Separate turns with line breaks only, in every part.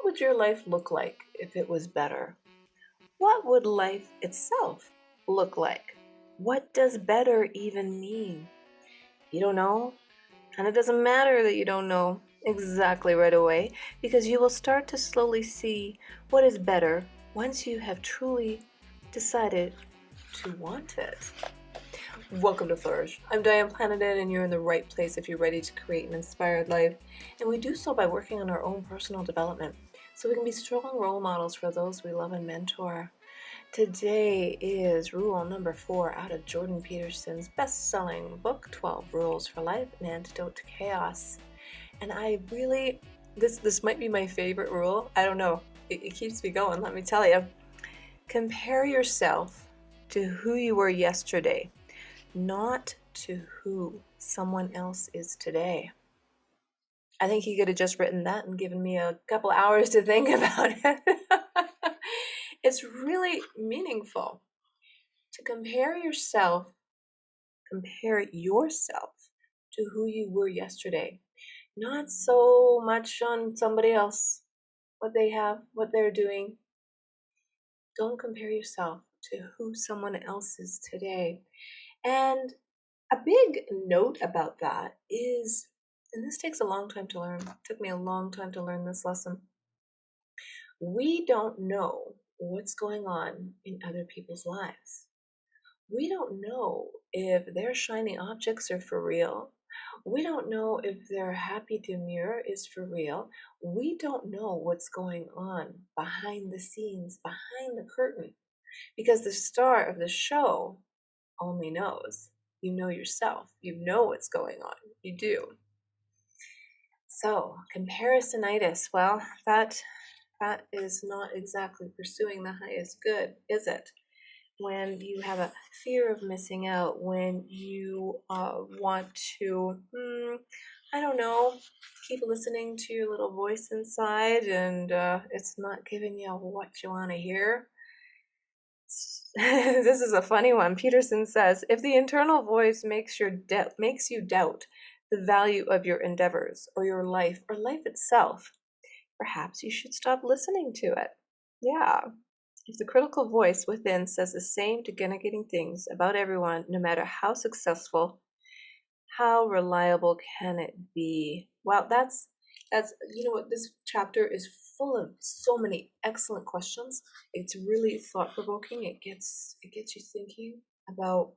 would your life look like if it was better? What would life itself look like? What does better even mean? You don't know? And it doesn't matter that you don't know exactly right away, because you will start to slowly see what is better once you have truly decided to want it. Welcome to Flourish. I'm Diane Planidin, and you're in the right place if you're ready to create an inspired life. And we do so by working on our own personal development, so we can be strong role models for those we love and mentor. Today is rule number 4 out of Jordan Peterson's best-selling book, 12 Rules for Life, An Antidote to Chaos. And I really, this might be my favorite rule. I don't know. It keeps me going, let me tell you. Compare yourself to who you were yesterday, not to who someone else is today. I think he could have just written that and given me a couple hours to think about it. It's really meaningful to compare yourself to who you were yesterday. Not so much on somebody else, what they have, what they're doing. Don't compare yourself to who someone else is today. And a big note about that is, and this takes a long time to learn, it took me a long time to learn this lesson. We don't know what's going on in other people's lives. We don't know if their shiny objects are for real. We don't know if their happy demure is for real. We don't know what's going on behind the scenes, behind the curtain, because the star of the show only knows. You know yourself. You know what's going on. You do. So, comparisonitis, well, that is not exactly pursuing the highest good, is it? When you have a fear of missing out, when you want to, I don't know, keep listening to your little voice inside and it's not giving you what you want to hear. This is a funny one. Peterson says, if the internal voice makes you doubt the value of your endeavors or your life or life itself, perhaps you should stop listening to it. Yeah. If the critical voice within says the same degenerating things about everyone, no matter how successful, how reliable can it be? Well, that's you know what, this chapter is full of so many excellent questions. It's really thought-provoking. It gets you thinking about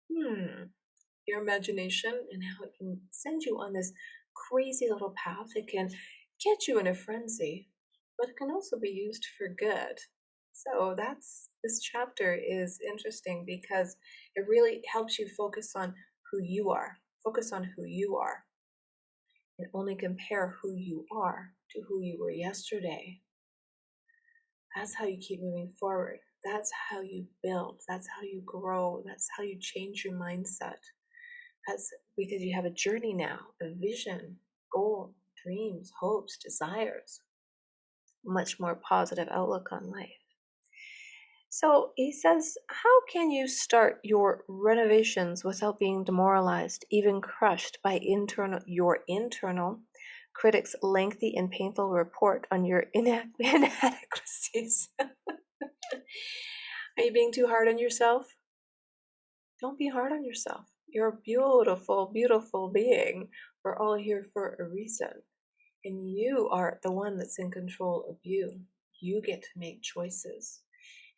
your imagination and how it can send you on this crazy little path. It can get you in a frenzy, but it can also be used for good. So this chapter is interesting because it really helps you focus on who you are. Focus on who you are. And only compare who you are to who you were yesterday. That's how you keep moving forward. That's how you build. That's how you grow. That's how you change your mindset. That's because you have a journey now, a vision, goal, dreams, hopes, desires, much more positive outlook on life. So he says, how can you start your renovations without being demoralized, even crushed by your internal critics' lengthy and painful report on your inadequacies? Are you being too hard on yourself? Don't be hard on yourself. You're a beautiful, beautiful being. We're all here for a reason. And you are the one that's in control of you. You get to make choices.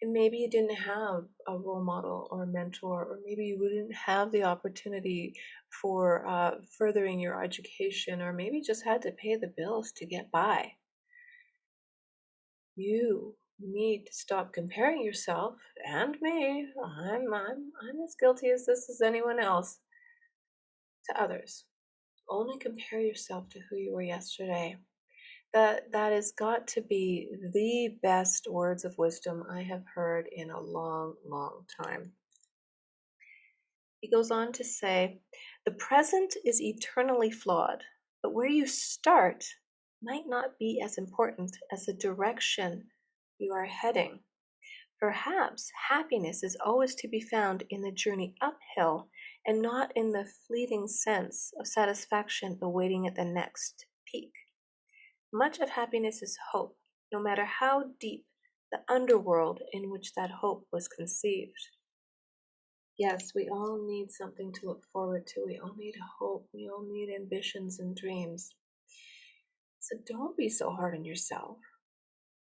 And maybe you didn't have a role model or a mentor, or maybe you wouldn't have the opportunity for furthering your education, or maybe just had to pay the bills to get by. You need to stop comparing yourself and me. I'm as guilty as this as anyone else to others. Only compare yourself to who you were yesterday. That has got to be the best words of wisdom I have heard in a long, long time. He goes on to say, the present is eternally flawed, but where you start might not be as important as the direction you are heading. Perhaps happiness is always to be found in the journey uphill and not in the fleeting sense of satisfaction awaiting at the next peak. Much of happiness is hope, no matter how deep the underworld in which that hope was conceived. Yes, we all need something to look forward to. We all need hope. We all need ambitions and dreams. So don't be so hard on yourself.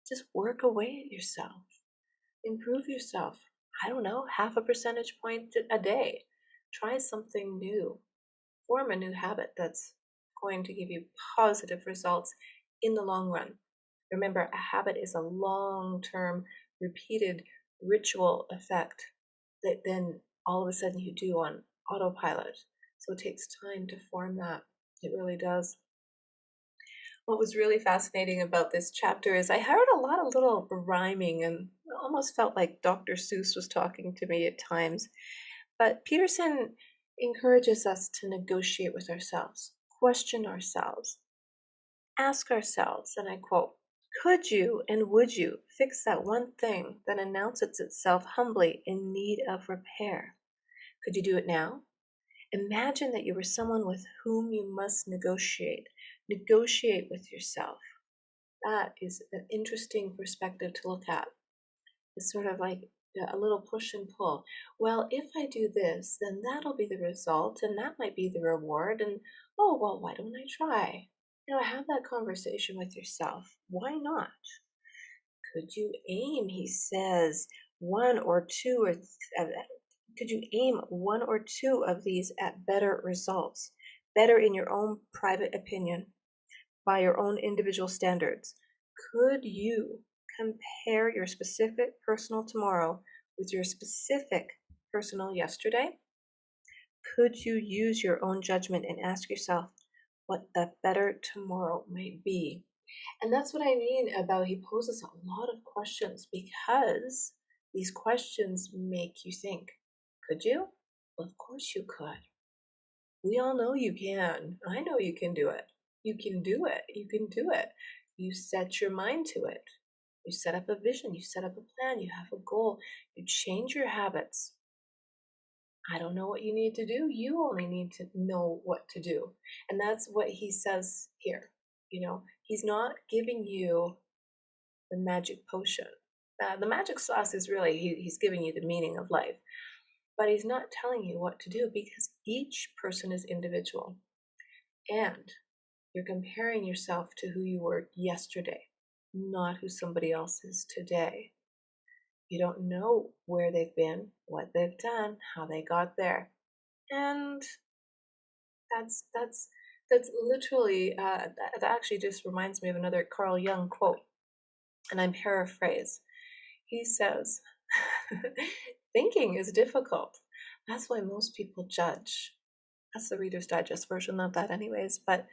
Just work away at yourself. Improve yourself. I don't know, half a percentage point a day. Try something new. Form a new habit that's going to give you positive results in the long run. Remember, a habit is a long-term, repeated ritual effect that then all of a sudden you do on autopilot. So it takes time to form that. It really does. What was really fascinating about this chapter is I heard a lot of little rhyming and almost felt like Dr. Seuss was talking to me at times. But Peterson encourages us to negotiate with ourselves, question ourselves, ask ourselves, and I quote, could you and would you fix that one thing that announces itself humbly in need of repair? Could you do it now? Imagine that you were someone with whom you must negotiate. Negotiate with yourself. That is an interesting perspective to look at. It's sort of like a little push and pull. Well, if I do this, then that'll be the result, and that might be the reward. And oh, well, why don't I try? Have that conversation with yourself. Why not? Could you aim, he says, one or two or could you aim one or two of these at better results, better in your own private opinion, by your own individual standards? Could you compare your specific personal tomorrow with your specific personal yesterday? Could you use your own judgment and ask yourself what the better tomorrow might be? And that's what I mean about he poses a lot of questions, because these questions make you think. Could you? Well, of course you could. We all know you can. I know you can do it. You can do it. You can do it. You set your mind to it. You set up a vision. You set up a plan. You have a goal. You change your habits. I don't know what you need to do. You only need to know what to do. And that's what he says here. He's not giving you the magic potion. The magic sauce is really, he's giving you the meaning of life. But he's not telling you what to do, because each person is individual. And you're comparing yourself to who you were yesterday, not who somebody else is today. You don't know where they've been, what they've done, how they got there. And that's literally, that actually just reminds me of another Carl Jung quote. And I'm paraphrase. He says, thinking is difficult. That's why most people judge. That's the Reader's Digest version of that anyways. But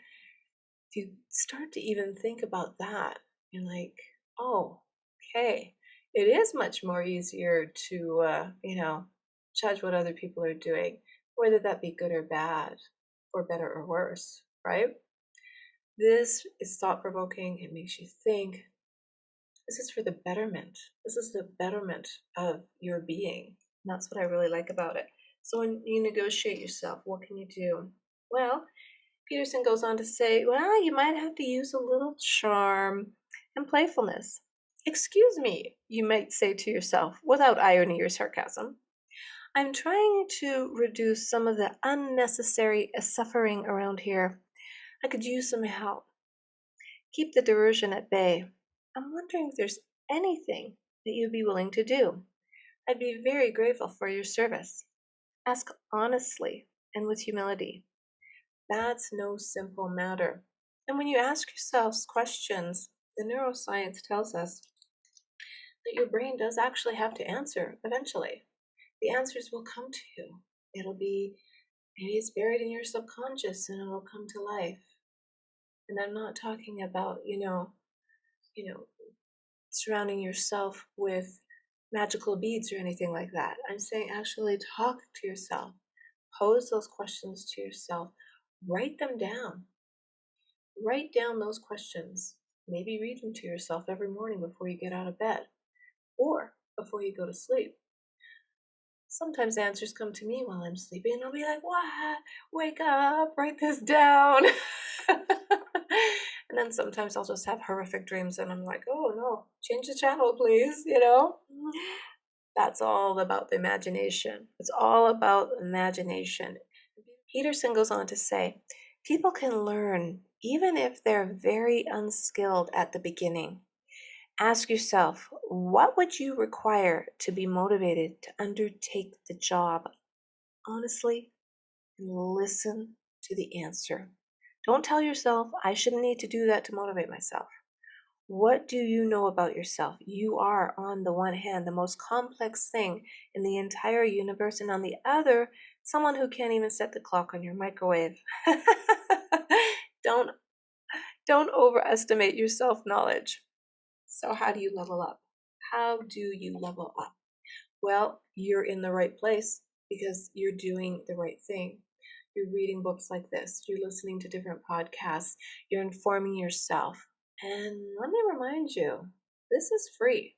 if you start to even think about that, you're like, oh, okay. It is much more easier to, judge what other people are doing, whether that be good or bad, or better or worse, right? This is thought-provoking. It makes you think. This is for the betterment. This is the betterment of your being. And that's what I really like about it. So when you negotiate yourself, what can you do? Well, Peterson goes on to say, well, you might have to use a little charm and playfulness. Excuse me, you might say to yourself, without irony or sarcasm. I'm trying to reduce some of the unnecessary suffering around here. I could use some help. Keep the diversion at bay. I'm wondering if there's anything that you'd be willing to do. I'd be very grateful for your service. Ask honestly and with humility. That's no simple matter. And when you ask yourselves questions, the neuroscience tells us that your brain does actually have to answer eventually. The answers will come to you. Maybe it's buried in your subconscious and it'll come to life. And I'm not talking about, surrounding yourself with magical beads or anything like that. I'm saying actually talk to yourself. Pose those questions to yourself. Write them down. Write down those questions. Maybe read them to yourself every morning before you get out of bed or before you go to sleep. Sometimes answers come to me while I'm sleeping and I'll be like, what? Wake up, write this down. And then sometimes I'll just have horrific dreams and I'm like, oh no, change the channel, please, you know? That's all about the imagination. It's all about imagination. Peterson goes on to say, people can learn even if they're very unskilled at the beginning. Ask yourself, what would you require to be motivated to undertake the job? Honestly, listen to the answer. Don't tell yourself, I shouldn't need to do that to motivate myself. What do you know about yourself? You are, on the one hand, the most complex thing in the entire universe, and on the other, someone who can't even set the clock on your microwave. don't don't overestimate your self-knowledge. So how do you level up? How do you level up? Well, you're in the right place because you're doing the right thing. You're reading books like this, you're listening to different podcasts, you're informing yourself. And let me remind you, this is free.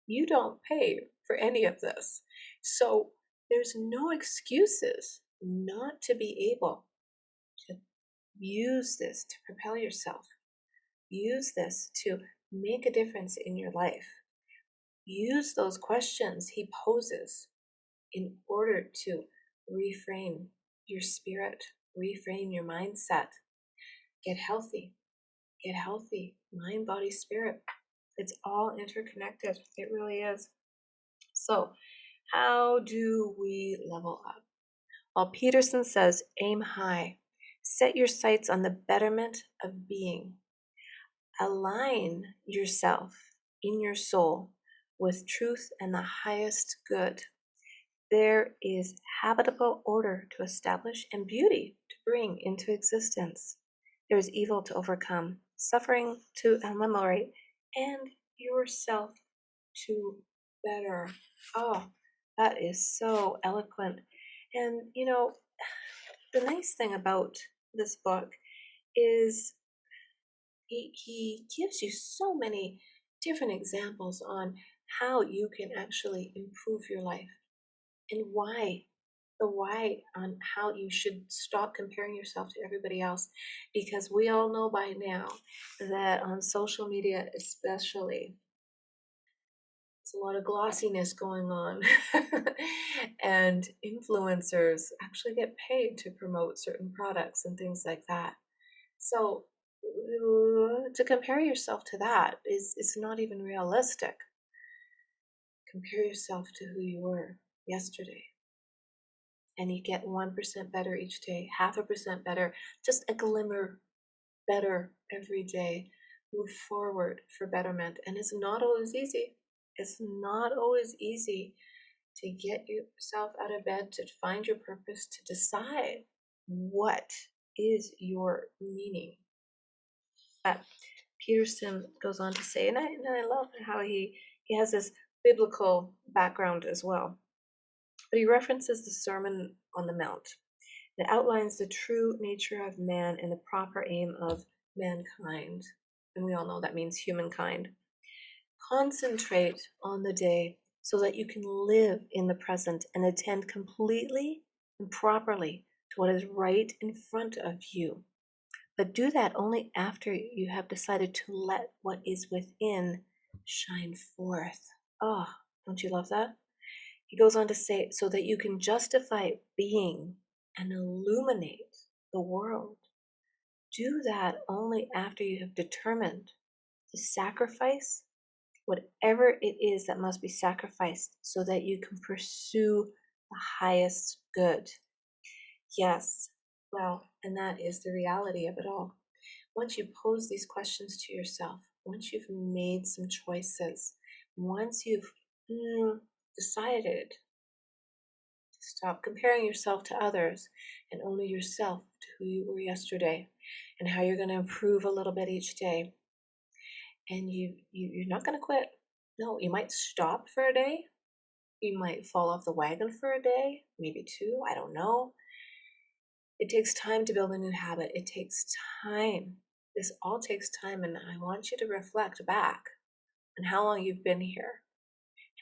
You don't pay for any of this. So there's no excuses not to be able to use this to propel yourself. Use this to make a difference in your life. Use those questions he poses in order to reframe your spirit, reframe your mindset. Get healthy. Get healthy. Mind, body, spirit. It's all interconnected. It really is. So, how do we level up? Well, Peterson says, aim high. Set your sights on the betterment of being. Align yourself in your soul with truth and the highest good. There is habitable order to establish and beauty to bring into existence. There is evil to overcome, suffering to eliminate, and yourself to better. Oh, that is so eloquent. And you know, the nice thing about this book is he gives you so many different examples on how you can actually improve your life and why, the why on how you should stop comparing yourself to everybody else, because we all know by now that on social media especially, there's a lot of glossiness going on. And influencers actually get paid to promote certain products and things like that. So to compare yourself to that is not even realistic. Compare yourself to who you were yesterday, and you get 1% better each day, 0.5% better, just a glimmer better every day. Move forward for betterment. And it's not always easy. It's not always easy to get yourself out of bed, to find your purpose, to decide what is your meaning. Peterson goes on to say, and I love how he has this biblical background as well. But he references the Sermon on the Mount that outlines the true nature of man and the proper aim of mankind. And we all know that means humankind. Concentrate on the day so that you can live in the present and attend completely and properly to what is right in front of you. But do that only after you have decided to let what is within shine forth. Oh, don't you love that? He goes on to say, so that you can justify being and illuminate the world. Do that only after you have determined to sacrifice whatever it is that must be sacrificed so that you can pursue the highest good. Yes, well, and that is the reality of it all. Once you pose these questions to yourself, once you've made some choices, once you've decided to stop comparing yourself to others and only yourself to who you were yesterday and how you're going to improve a little bit each day, and you're not going to quit. No, you might stop for a day. You might fall off the wagon for a day, maybe two, I don't know. It takes time to build a new habit. It takes time. This all takes time, and I want you to reflect back on how long you've been here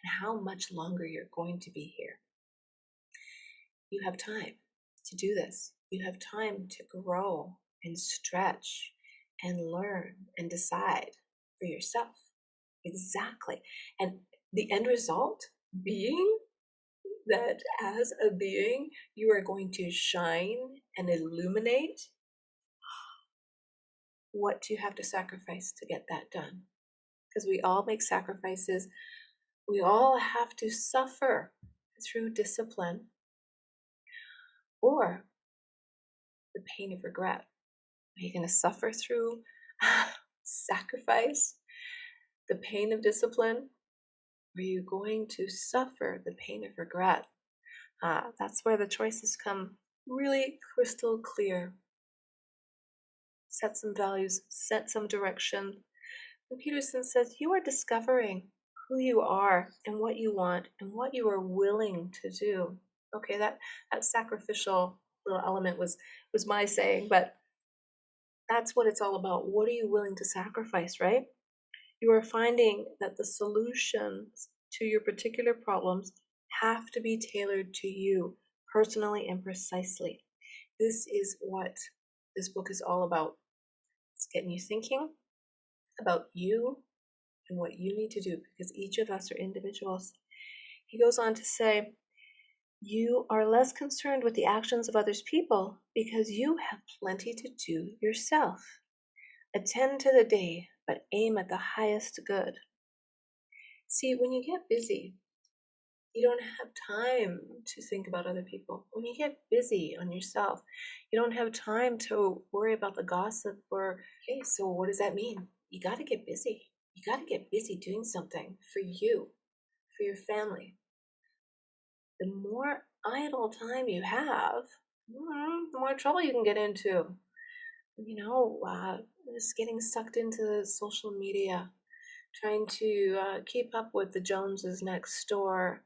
and how much longer you're going to be here. You have time to do this. You have time to grow and stretch and learn and decide for yourself. Exactly. And the end result being that as a being, you are going to shine and illuminate. What do you have to sacrifice to get that done? Because we all make sacrifices. We all have to suffer through discipline or the pain of regret. Are you going to suffer through sacrifice, the pain of discipline? Or are you going to suffer the pain of regret? That's where the choices come really crystal clear. Set some values, set some direction. And Peterson says you are discovering who you are and what you want and what you are willing to do. Okay, that sacrificial little element was my saying, but that's what it's all about. What are you willing to sacrifice, right? You are finding that the solutions to your particular problems have to be tailored to you personally and precisely. This is what this book is all about. It's getting you thinking about you and what you need to do, because each of us are individuals. He goes on to say, you are less concerned with the actions of others people because you have plenty to do yourself. Attend to the day, but aim at the highest good. See, when you get busy, you don't have time to think about other people. When you get busy on yourself, you don't have time to worry about the gossip or, okay, so what does that mean? You got to get busy. You got to get busy doing something for you, for your family. The more idle time you have, the more trouble you can get into. Just getting sucked into social media, trying to keep up with the Joneses next door.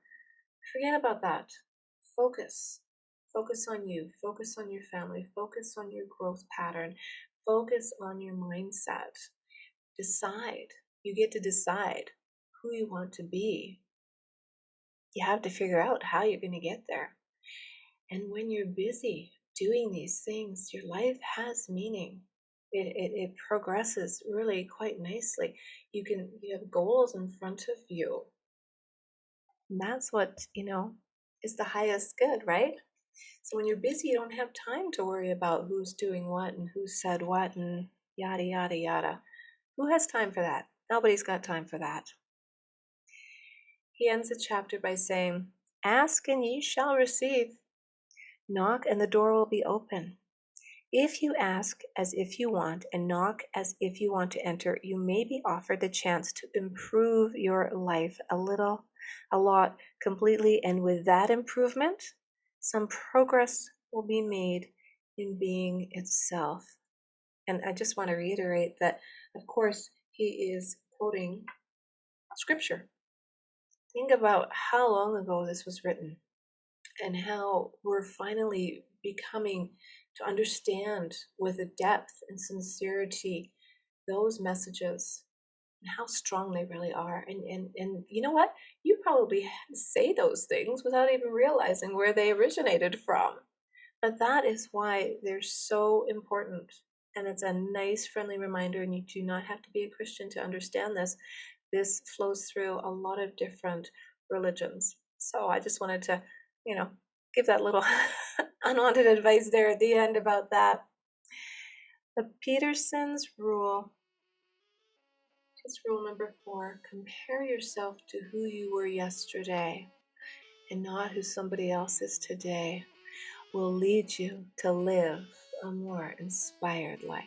Forget about that. Focus. Focus on you. Focus on your family. Focus on your growth pattern. Focus on your mindset. Decide. You get to decide who you want to be. You have to figure out how you're going to get there. And when you're busy doing these things, your life has meaning. It progresses really quite nicely. You have goals in front of you. And that's what, is the highest good, right? So when you're busy, you don't have time to worry about who's doing what and who said what and yada, yada, yada. Who has time for that? Nobody's got time for that. He ends the chapter by saying, ask and ye shall receive. Knock and the door will be open. If you ask as if you want and knock as if you want to enter, you may be offered the chance to improve your life a lot, completely. And with that improvement, some progress will be made in being itself. And I just want to reiterate that, of course, he is quoting scripture. Think about how long ago this was written and how we're finally becoming to understand with a depth and sincerity those messages and how strong they really are. And you know what? You probably say those things without even realizing where they originated from. But that is why they're so important. And it's a nice, friendly reminder, and you do not have to be a Christian to understand this. This flows through a lot of different religions. So I just wanted to, give that little unwanted advice there at the end about that. The Peterson's rule is rule number 4. Compare yourself to who you were yesterday and not who somebody else is today will lead you to live a more inspired life.